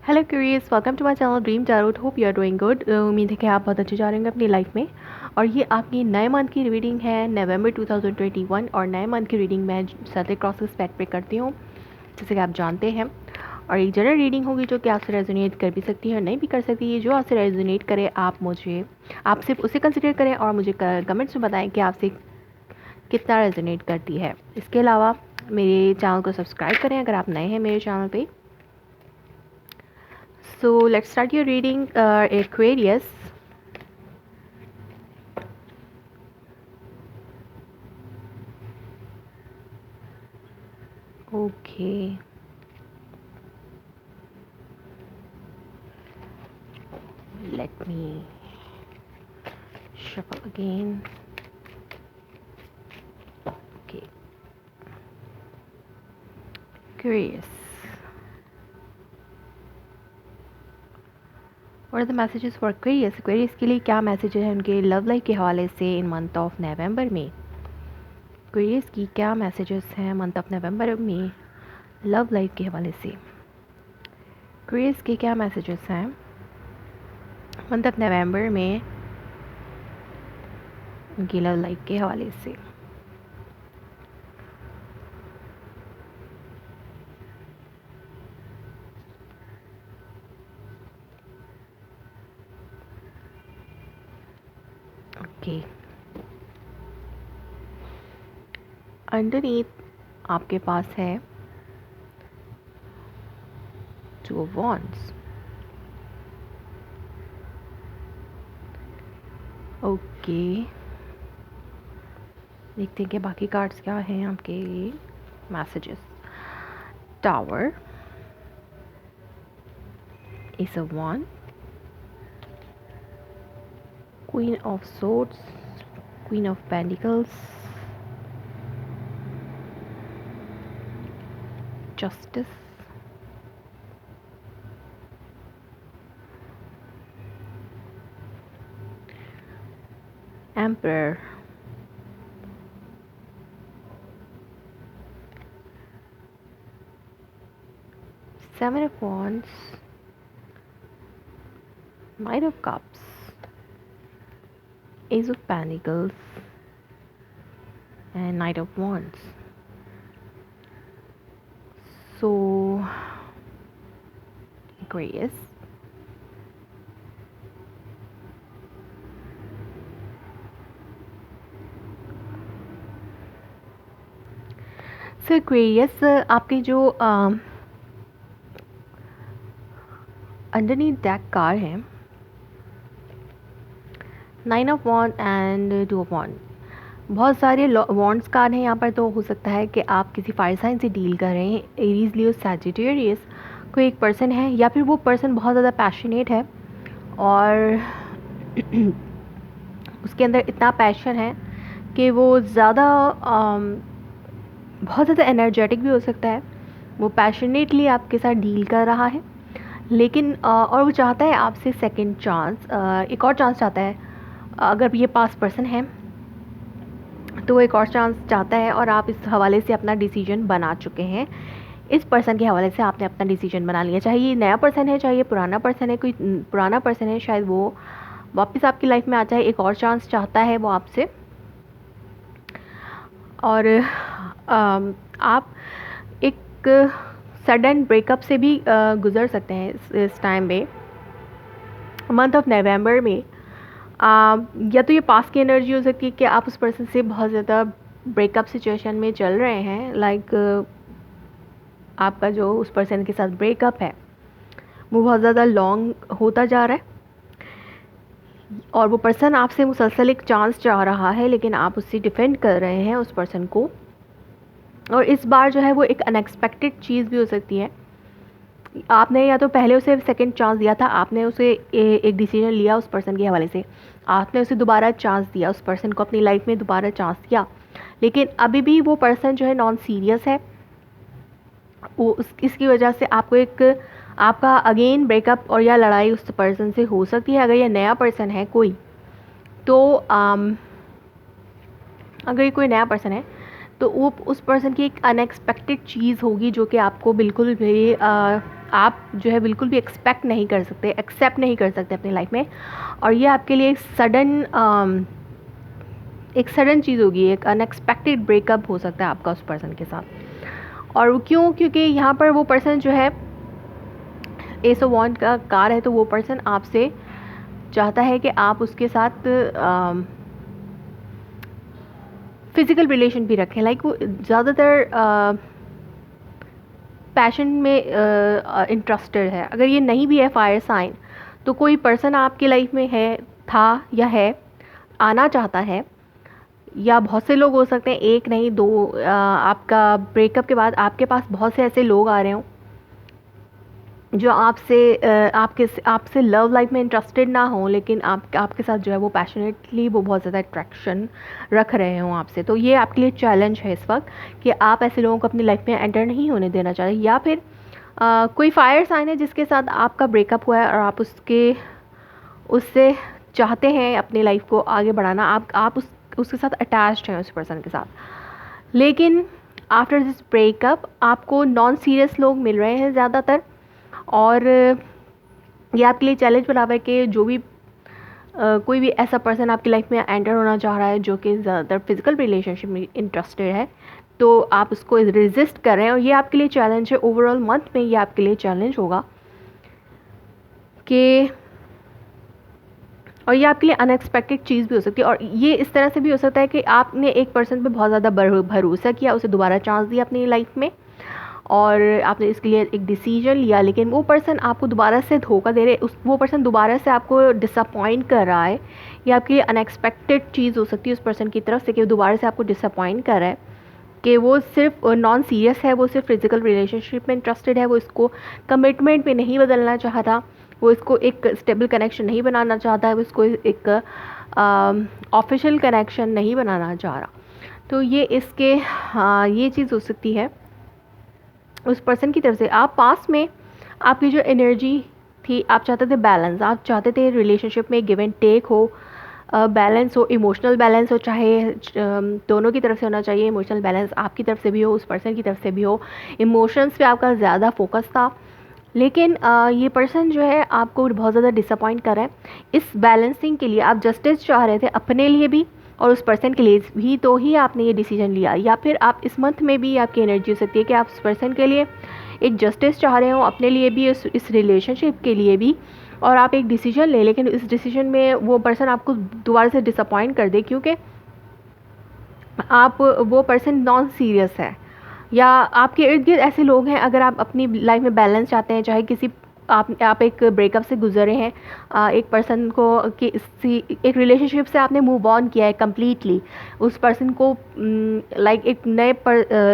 Hello curious, welcome to my channel dream tarot. Hope you are doing good. उम्मीद है कि आप बहुत अच्छे जा रहे होंगे अपनी लाइफ में। और ये आपकी नए मंथ की रीडिंग है नवंबर 2021। और नए मंथ की रीडिंग मैं सैटरडे क्रॉस स्पेक्ट पे करती हूँ, जैसे कि आप जानते हैं। और एक जनरल रीडिंग होगी जो कि आपसे रेजोनेट कर भी सकती है और नहीं भी कर सकती है। जो आपसे रेजोनेट करे आप सिर्फ उसे कंसिडर करें और मुझे कमेंट्स में बताएं कि आपसे कितना रेजोनेट करती है। इसके अलावा मेरे चैनल को सब्सक्राइब करें अगर आप नए हैं मेरे चैनल पे। So let's start your reading, Aquarius. Okay. Let me shuffle again. Okay. Aquarius. What are the messages for Aquarius? Aquarius के लिए क्या मैसेज है उनके लव लाइफ के हवाले से इन मंथ ऑफ नवंबर में? Aquarius की क्या मैसेजेस हैं मंथ ऑफ नवंबर में लव लाइफ के हवाले से? Aquarius के क्या मैसेजेस हैं मंथ ऑफ नवंबर में उनकी लव लाइफ के हवाले से? ओके, अंडरनीथ आपके पास है टू ऑफ वॉन्ड्स। ओके, देखते हैं कि बाकी कार्ड्स क्या हैं आपके messages. Tower, ace of wand, queen of swords, queen of pentacles, justice, emperor, seven of wands, knight of cups, ace of pentacles and Knight of Wands. So Aquarius, Aquarius आपके जो underneath deck card है nine of wand and two of wand. बहुत सारे wands card हैं यहाँ पर, तो हो सकता है कि आप किसी फायर साइन से डील कर रहे हैं। एरीज, लियो, सैजिटेरियस कोई एक पर्सन है, या फिर वो पर्सन बहुत ज़्यादा पैशनेट है और उसके अंदर इतना पैशन है कि वो ज़्यादा बहुत ज़्यादा एनर्जेटिक भी हो सकता है। वो पैशनेटली आपके साथ डील कर रहा है, लेकिन और वो चाहता है आपसे सेकंड चांस, एक और चांस चाहता है। अगर ये पास पर्सन है तो वो एक और चांस चाहता है, और आप इस हवाले से अपना डिसीजन बना चुके हैं। इस पर्सन के हवाले से आपने अपना डिसीजन बना लिया, चाहे ये नया पर्सन है चाहे ये पुराना पर्सन है। कोई पुराना पर्सन है, शायद वो वापस आपकी लाइफ में आ जाए, एक और चांस चाहता है वो आपसे। और आप एक सडन ब्रेकअप से भी गुज़र सकते हैं इस टाइम में, मंथ ऑफ नवंबर में। या तो ये पास की एनर्जी हो सकती है कि आप उस पर्सन से बहुत ज़्यादा ब्रेकअप सिचुएशन में चल रहे हैं। लाइक आपका जो उस पर्सन के साथ ब्रेकअप है वो बहुत ज़्यादा लॉन्ग होता जा रहा है, और वो पर्सन आपसे मुसलसल एक चांस चाह रहा है, लेकिन आप उससे डिफेंड कर रहे हैं उस पर्सन को। और इस बार जो है वो एक अनएक्सपेक्टेड चीज़ भी हो सकती है। आपने या तो पहले उसे सेकंड चांस दिया था, आपने उसे एक डिसीजन लिया उस पर्सन के हवाले से, आपने उसे दोबारा चांस दिया, उस पर्सन को अपनी लाइफ में दोबारा चांस दिया, लेकिन अभी भी वो पर्सन जो है नॉन सीरियस है। वो इसकी वजह से आपका अगेन ब्रेकअप और या लड़ाई उस पर्सन से हो सकती है। अगर ये नया पर्सन है कोई, तो अगर ये कोई नया पर्सन है तो वो उस पर्सन की एक अनएक्सपेक्टेड चीज़ होगी जो कि आपको बिल्कुल भी आप जो है बिल्कुल भी एक्सपेक्ट नहीं कर सकते, एक्सेप्ट नहीं कर सकते अपनी लाइफ में। और ये आपके लिए एक सडन चीज़ होगी, एक अनएक्सपेक्टेड ब्रेकअप हो सकता है आपका उस पर्सन के साथ। और वो क्यों? क्योंकि यहाँ पर वो पर्सन जो है एस ऑफ वांड का कार है, तो वो पर्सन आपसे चाहता है कि आप उसके साथ फिज़िकल रिलेशन भी रखें। लाइक वो ज़्यादातर पैशन में इंटरेस्टेड है। अगर ये नहीं भी है फायर साइन, तो कोई पर्सन आपकी लाइफ में है, था या है, आना चाहता है, या बहुत से लोग हो सकते हैं, एक नहीं दो। आपका ब्रेकअप के बाद आपके पास बहुत से ऐसे लोग आ रहे हों जो आपसे लव लाइफ में इंटरेस्टेड ना हो, लेकिन आपके साथ जो है वो पैशनेटली वो बहुत ज़्यादा अट्रैक्शन रख रहे हों आपसे। तो ये आपके लिए चैलेंज है इस वक्त कि आप ऐसे लोगों को अपनी लाइफ में एंटर नहीं होने देना चाहते। या फिर कोई फायर साइन है जिसके साथ आपका ब्रेकअप हुआ है और आप उससे चाहते हैं अपनी लाइफ को आगे बढ़ाना, आप उसके साथ अटैच्ड हैं उस पर्सन के साथ। लेकिन आफ्टर दिस ब्रेकअप आपको नॉन सीरियस लोग मिल रहे हैं ज़्यादातर, और ये आपके लिए चैलेंज बना हुआ है कि जो भी कोई भी ऐसा पर्सन आपकी लाइफ में एंटर होना चाह रहा है जो कि ज़्यादातर फिजिकल रिलेशनशिप में इंटरेस्टेड है, तो आप उसको रेजिस्ट कर रहे हैं। और ये आपके लिए चैलेंज है। ओवरऑल मंथ में ये आपके लिए चैलेंज होगा कि, और ये आपके लिए अनएक्सपेक्टेड चीज़ भी हो सकती है। और ये इस तरह से भी हो सकता है कि आपने एक पर्सन पे बहुत ज़्यादा भरोसा किया, उसे दोबारा चांस दिया अपनी लाइफ में, और आपने इसके लिए एक डिसीजन लिया, लेकिन वो पर्सन आपको दोबारा से धोखा दे रहे, वो पर्सन दोबारा से आपको डिसअपॉइंट कर रहा है। ये आपके लिए अनएक्सपेक्टेड चीज़ हो सकती है उस पर्सन की तरफ से कि वो दोबारा से आपको डिसअपॉइंट कर रहा है, कि वो सिर्फ नॉन सीरियस है, वो सिर्फ फिजिकल रिलेशनशिप में इंटरेस्टेड है, वो इसको कमिटमेंट में नहीं बदलना चाहता, वो इसको एक स्टेबल कनेक्शन नहीं बनाना चाहता है, वो इसको एक ऑफिशियल कनेक्शन नहीं बनाना चाह रहा। तो ये इसके ये चीज़ हो सकती है उस पर्सन की तरफ से। आप पास में आपकी जो एनर्जी थी, आप चाहते थे बैलेंस, आप चाहते थे रिलेशनशिप में गिव एंड टेक हो, बैलेंस हो, इमोशनल बैलेंस हो, चाहे दोनों की तरफ से होना चाहिए। इमोशनल बैलेंस आपकी तरफ से भी हो, उस पर्सन की तरफ से भी हो। इमोशंस पे आपका ज़्यादा फोकस था, लेकिन ये पर्सन जो है आपको बहुत ज़्यादा डिसअपॉइंट कर रहा है। इस बैलेंसिंग के लिए आप जस्टिस चाह रहे थे अपने लिए भी और उस पर्सन के लिए भी, तो ही आपने ये डिसीजन लिया। या फिर आप इस मंथ में भी आपकी एनर्जी हो सकती है कि आप उस पर्सन के लिए एक जस्टिस चाह रहे हो, अपने लिए भी, इस रिलेशनशिप के लिए भी, और आप एक डिसीजन लें, लेकिन इस डिसीजन में वो पर्सन आपको दोबारा से डिसअपॉइंट कर दे, क्योंकि वो पर्सन नॉन सीरियस है, या आपके इर्द गिर्द ऐसे लोग हैं। अगर आप अपनी लाइफ में बैलेंस चाहते हैं, चाहे किसी आप एक ब्रेकअप से गुजरे हैं, एक पर्सन को कि एक रिलेशनशिप से आपने मूव ऑन किया है कम्प्लीटली, उस पर्सन को लाइक एक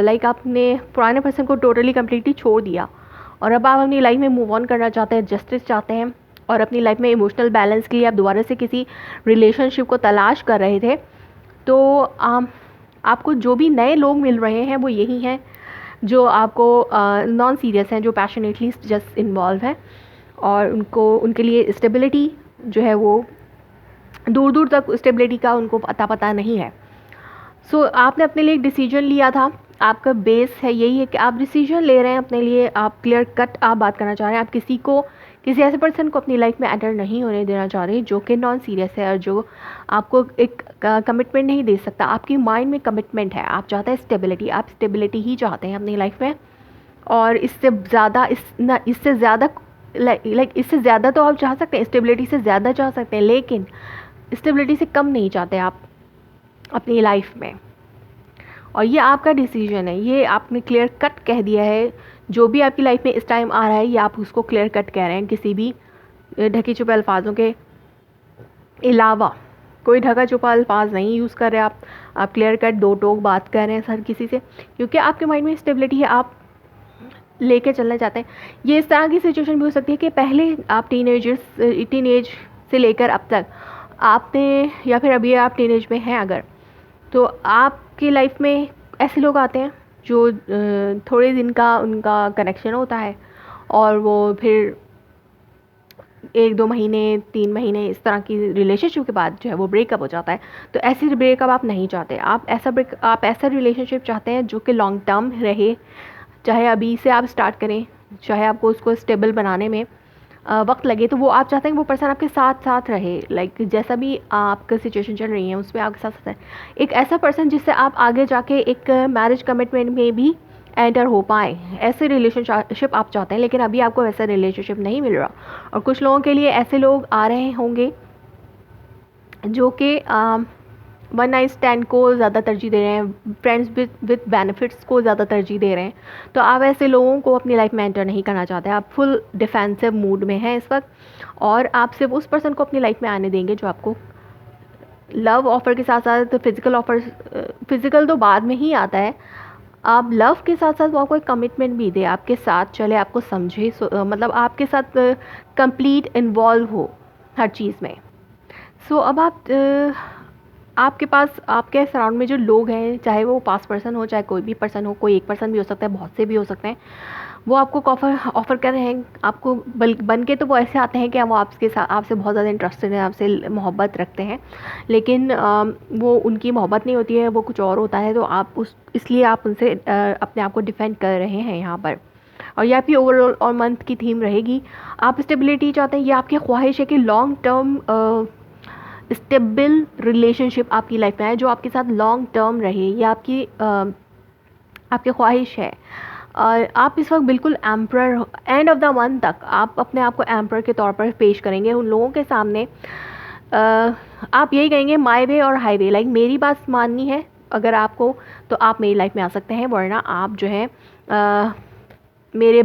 लाइक आपने पुराने पर्सन को टोटली कम्प्लीटली छोड़ दिया, और अब आप अपनी लाइफ में मूव ऑन करना चाहते हैं, जस्टिस चाहते हैं, और अपनी लाइफ में इमोशनल बैलेंस के लिए आप दोबारा से किसी रिलेशनशिप को तलाश कर रहे थे। तो आपको जो भी नए लोग मिल रहे हैं वो यही हैं जो आपको नॉन सीरियस हैं, जो पैशनेटली जस्ट इन्वॉल्व हैं, और उनके लिए स्टेबिलिटी जो है वो दूर दूर तक स्टेबिलिटी का उनको पता नहीं है। सो आपने अपने लिए एक डिसीजन लिया था, आपका बेस है यही है कि आप डिसीजन ले रहे हैं अपने लिए, आप क्लियर कट आप बात करना चाह रहे हैं, आप किसी ऐसे पर्सन को अपनी लाइफ में एंटर नहीं होने देना चाह रहे जो कि नॉन सीरियस है और जो आपको एक कमिटमेंट नहीं दे सकता। आपकी माइंड में कमिटमेंट है, आप चाहते हैं स्टेबिलिटी, आप स्टेबिलिटी ही चाहते हैं अपनी लाइफ में, और इससे ज़्यादा तो आप चाह सकते हैं, स्टेबिलिटी से ज़्यादा चाह सकते हैं, लेकिन स्टेबिलिटी से कम नहीं चाहते आप अपनी लाइफ में। और ये आपका डिसीजन है, ये आपने क्लियर कट कह दिया है। जो भी आपकी लाइफ में इस टाइम आ रहा है, ये आप उसको क्लियर कट कह रहे हैं, किसी भी ढके छुपे अल्फाजों के अलावा कोई ढका छुपा अल्फाज नहीं यूज़ कर रहे आप क्लियर कट दो टोक बात कर रहे हैं हर किसी से, क्योंकि आपके माइंड में स्टेबिलिटी है, आप लेके चलना चाहते हैं। ये इस तरह की सिचुएशन भी हो सकती है कि पहले आप टीनेज से लेकर अब तक आपने, या फिर अभी आप टीनेज में हैं अगर, तो आपकी लाइफ में ऐसे लोग आते हैं जो थोड़े दिन का उनका कनेक्शन होता है, और वो फिर 1-2 महीने 3 महीने इस तरह की रिलेशनशिप के बाद जो है वो ब्रेकअप हो जाता है। तो ऐसी ब्रेकअप आप नहीं चाहते, आप ऐसा रिलेशनशिप चाहते हैं जो कि लॉन्ग टर्म रहे, चाहे अभी से आप स्टार्ट करें चाहे आपको उसको स्टेबल बनाने में वक्त लगे, तो वो आप चाहते हैं कि वो पर्सन आपके साथ साथ रहे, लाइक जैसा भी आपका सिचुएशन चल रही है उसमें आपके साथ साथ है। एक ऐसा पर्सन जिससे आप आगे जाके एक मैरिज कमिटमेंट में भी एंटर हो पाए, ऐसे रिलेशनशिप आप चाहते हैं, लेकिन अभी आपको वैसा रिलेशनशिप नहीं मिल रहा। और कुछ लोगों के लिए ऐसे लोग आ रहे होंगे जो कि वन नाइट स्टैंड को ज़्यादा तरजीह दे रहे हैं, फ्रेंड्स विद बेनिफिट्स को ज़्यादा तरजीह दे रहे हैं। तो आप ऐसे लोगों को अपनी लाइफ में एंटर नहीं करना चाहते, आप फुल डिफेंसिव मूड में हैं इस वक्त, और आप सिर्फ उस पर्सन को अपनी लाइफ में आने देंगे जो आपको लव ऑफ़र के साथ साथ फिज़िकल ऑफ़र, फिज़िकल तो बाद में ही आता है, आप लव के साथ साथ वो आपको एक कमिटमेंट भी दे, आपके साथ चले, आपको समझे, मतलब आपके साथ कंप्लीट इन्वॉल्व हो हर चीज़ में। सो अब आपके पास आपके सराउंड में जो लोग हैं, चाहे वो पास पर्सन हो, चाहे कोई भी पर्सन हो, कोई एक पर्सन भी हो सकता है, बहुत से भी हो सकते हैं, वो आपको ऑफ़र कर रहे हैं आपको, बन के तो वो ऐसे आते हैं कि वो आपके साथ, आपसे बहुत ज़्यादा इंटरेस्टेड हैं, आपसे मोहब्बत रखते हैं, लेकिन वो उनकी मोहब्बत नहीं होती है, वो कुछ और होता है। तो आप इसलिए आप उनसे अपने आप को डिफेंड कर रहे हैं यहाँ पर। और ये आपकी ओवरऑल और मंथ की थीम रहेगी। आप स्टेबिलिटी चाहते हैं, ये आपकी ख्वाहिश है कि लॉन्ग टर्म स्टेबल रिलेशनशिप आपकी लाइफ में आए, जो आपके साथ लॉन्ग टर्म रहे, ये आपकी ख्वाहिश है। और आप इस वक्त बिल्कुल emperor, end of the month तक आप अपने आप को एम्प्रर के तौर पर पेश करेंगे उन लोगों के सामने। आप यही कहेंगे माई वे और हाई वे, लाइक मेरी बात माननी है अगर आपको, तो आप मेरी लाइफ में आ सकते हैं, वरना आप जो है मेरे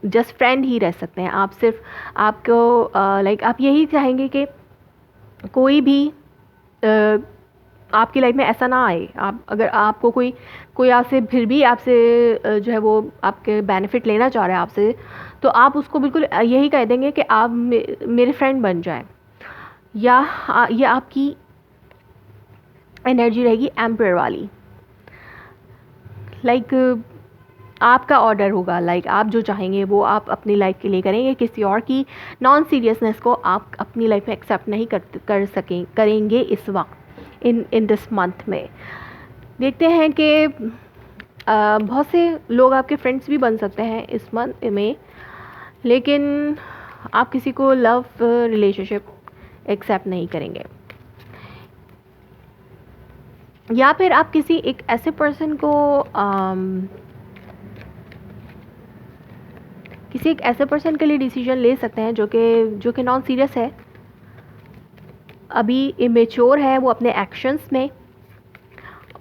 जस्ट फ्रेंड ही रह सकते हैं। आप सिर्फ आपको लाइक आप यही चाहेंगे कि कोई भी आपकी लाइफ में ऐसा ना आए। आप अगर आपको कोई आपसे फिर भी आपसे जो है वो आपके बेनिफिट लेना चाह रहा है आपसे, तो आप उसको बिल्कुल यही कह देंगे कि आप मेरे फ्रेंड बन जाएं, या ये आपकी एनर्जी रहेगी एम्पायर वाली। लाइक आपका ऑर्डर होगा, लाइक आप जो चाहेंगे वो आप अपनी लाइफ के लिए करेंगे, किसी और की नॉन सीरियसनेस को आप अपनी लाइफ में एक्सेप्ट नहीं करेंगे इस वक्त, इन दिस मंथ में। देखते हैं कि बहुत से लोग आपके फ्रेंड्स भी बन सकते हैं इस मंथ में, लेकिन आप किसी को लव रिलेशनशिप एक्सेप्ट नहीं करेंगे। या फिर आप किसी एक ऐसे पर्सन को किसी एक ऐसे पर्सन के लिए डिसीजन ले सकते हैं जो कि नॉन सीरियस है, अभी इमेच्योर है वो अपने एक्शंस में,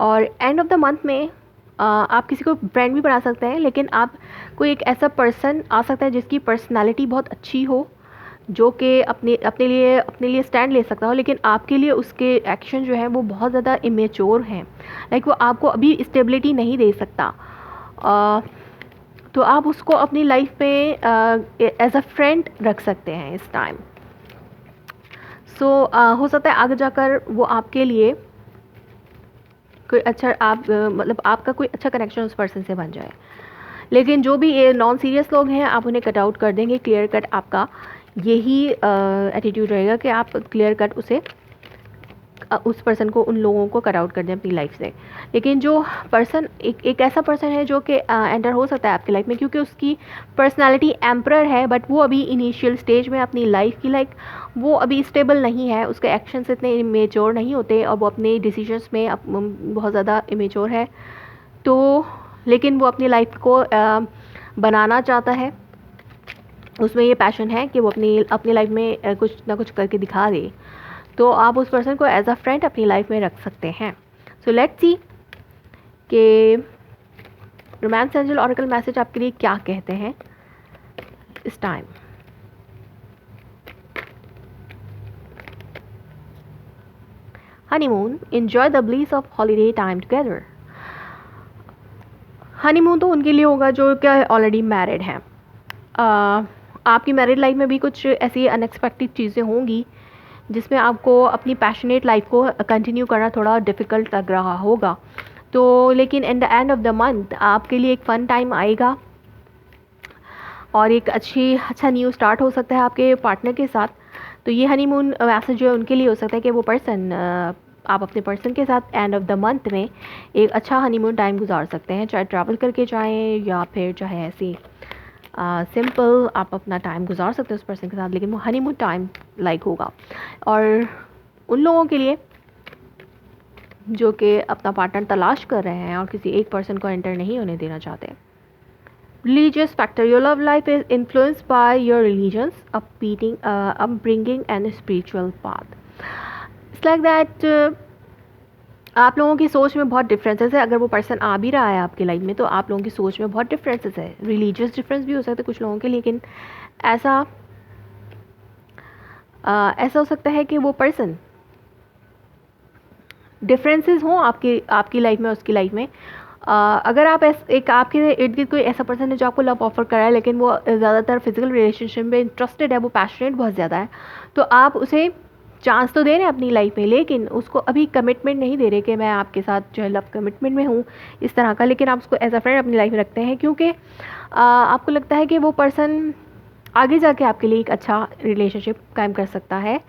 और एंड ऑफ द मंथ में आप किसी को फ्रेंड भी बना सकते हैं, लेकिन आप कोई एक ऐसा पर्सन आ सकता है जिसकी पर्सनालिटी बहुत अच्छी हो, जो कि अपने लिए स्टैंड ले सकता हो, लेकिन आपके लिए उसके एक्शन जो है वो बहुत ज़्यादा इमेच्योर हैं, लाइक वो आपको अभी स्टेबिलिटी नहीं दे सकता। तो आप उसको अपनी लाइफ में एज अ फ्रेंड रख सकते हैं इस टाइम। सो हो सकता है आगे जाकर वो आपके लिए कोई अच्छा मतलब आपका कोई अच्छा कनेक्शन उस पर्सन से बन जाए। लेकिन जो भी ये नॉन सीरियस लोग हैं आप उन्हें कट आउट कर देंगे, क्लियर कट आपका यही एटीट्यूड रहेगा कि आप क्लियर कट उस पर्सन को, उन लोगों को कट आउट कर दें अपनी लाइफ से। लेकिन जो पर्सन एक ऐसा पर्सन है जो कि एंटर हो सकता है आपकी लाइफ में, क्योंकि उसकी पर्सनालिटी एम्परर है, बट वो अभी इनिशियल स्टेज में अपनी लाइफ की, लाइक वो अभी स्टेबल नहीं है, उसके एक्शंस इतने इमेच्योर नहीं होते और वो अपने डिसीजंस में बहुत ज़्यादा इमेच्योर है। तो लेकिन वो अपनी लाइफ को बनाना चाहता है, उसमें ये पैशन है कि वो अपनी लाइफ में कुछ ना कुछ करके दिखा दे। तो आप उस पर्सन को एज अ फ्रेंड अपनी लाइफ में रख सकते हैं। सो लेट्स सी कि रोमांस एंजल ऑरेकल मैसेज आपके लिए क्या कहते हैं इस time. Honeymoon, enjoy the bliss of holiday time together. Honeymoon तो उनके लिए होगा जो क्या ऑलरेडी मैरिड हैं। आपकी मैरिड लाइफ में भी कुछ ऐसी अनएक्सपेक्टेड चीज़ें होंगी जिसमें आपको अपनी पैशनेट लाइफ को कंटिन्यू करना थोड़ा डिफ़िकल्ट लग रहा होगा। तो लेकिन in the end of the month आपके लिए एक फ़न टाइम आएगा और एक अच्छा न्यू स्टार्ट हो सकता है आपके पार्टनर के साथ। तो ये हनीमून मैसेज जो है उनके लिए हो सकता है कि वो पर्सन, आप अपने पर्सन के साथ एंड ऑफ द मंथ में एक अच्छा हनीमून टाइम गुजार सकते हैं, चाहे ट्रैवल करके जाएं या फिर चाहे ऐसी सिंपल आप अपना टाइम गुजार सकते हो उस पर्सन के साथ, लेकिन वो हनीमून टाइम लाइक होगा। और उन लोगों के लिए जो कि अपना पार्टनर तलाश कर रहे हैं और किसी एक पर्सन को एंटर नहीं होने देना चाहते। Religious factor. Your love life is influenced by your religions, upbringing and spiritual path. It's like that. आप लोगों की सोच में बहुत डिफरेंसेस है। अगर वो पर्सन आ भी रहा है आपकी लाइफ में तो आप लोगों की सोच में बहुत डिफरेंसेस है। रिलीजियस डिफरेंस भी हो सकते हैं कुछ लोगों के, लेकिन ऐसा ऐसा हो सकता है कि वो पर्सन डिफरेंसेस हों आपकी लाइफ में उसकी लाइफ में। अगर आप एक आपके इर्द गिर्द कोई ऐसा पर्सन है जो आपको लव ऑफर कर रहा है, लेकिन वो ज़्यादातर फिजिकल रिलेशनशिप में इंटरेस्टेड है, वो पैशनेट बहुत ज़्यादा है, तो आप उसे चांस तो दे रहे हैं अपनी लाइफ में, लेकिन उसको अभी कमिटमेंट नहीं दे रहे कि मैं आपके साथ जो है लव कमिटमेंट में हूँ इस तरह का, लेकिन आप उसको एज अ फ्रेंड अपनी लाइफ में रखते हैं, क्योंकि आपको लगता है कि वो पर्सन आगे जाके आपके लिए एक अच्छा रिलेशनशिप कायम कर सकता है।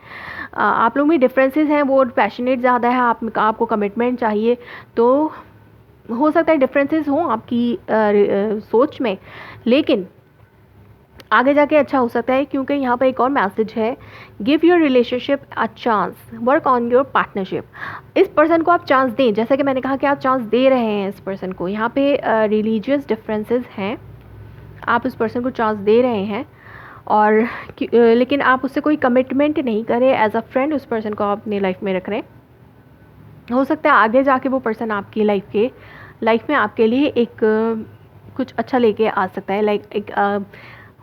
आप लोग में डिफरेंसेस हैं, वो पैशनेट ज़्यादा है, आपको कमिटमेंट चाहिए, तो हो सकता है डिफरेंसेस हों आपकी सोच में, लेकिन आगे जाके अच्छा हो सकता है। क्योंकि यहाँ पर एक और मैसेज है, give your relationship a chance, work on your partnership. इस पर्सन को आप चांस दें, जैसा कि मैंने कहा कि आप चांस दे रहे हैं इस पर्सन को। यहाँ पे रिलीजियस डिफरेंसेस हैं, आप इस पर्सन को चांस दे रहे हैं, और लेकिन आप उससे कोई कमिटमेंट नहीं करें, एज अ फ्रेंड उस पर्सन को आप अपनी लाइफ में रख रहे हैं। हो सकता है आगे जाके वो पर्सन आपकी लाइफ में आपके लिए एक कुछ अच्छा लेके आ सकता है। लाइक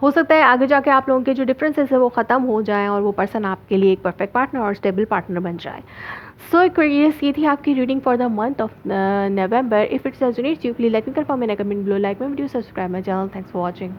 हो सकता है आगे जाके आप लोगों के जो डिफरेंसेस है वो ख़त्म हो जाएं और वो पर्सन आपके लिए एक परफेक्ट पार्टनर और स्टेबल पार्टनर बन जाए। सो क्यूरियस, ये थी आपकी reading for the month of November. If it's resonates you please let me confirm in a comment below, like my video, subscribe my channel. Thanks for watching.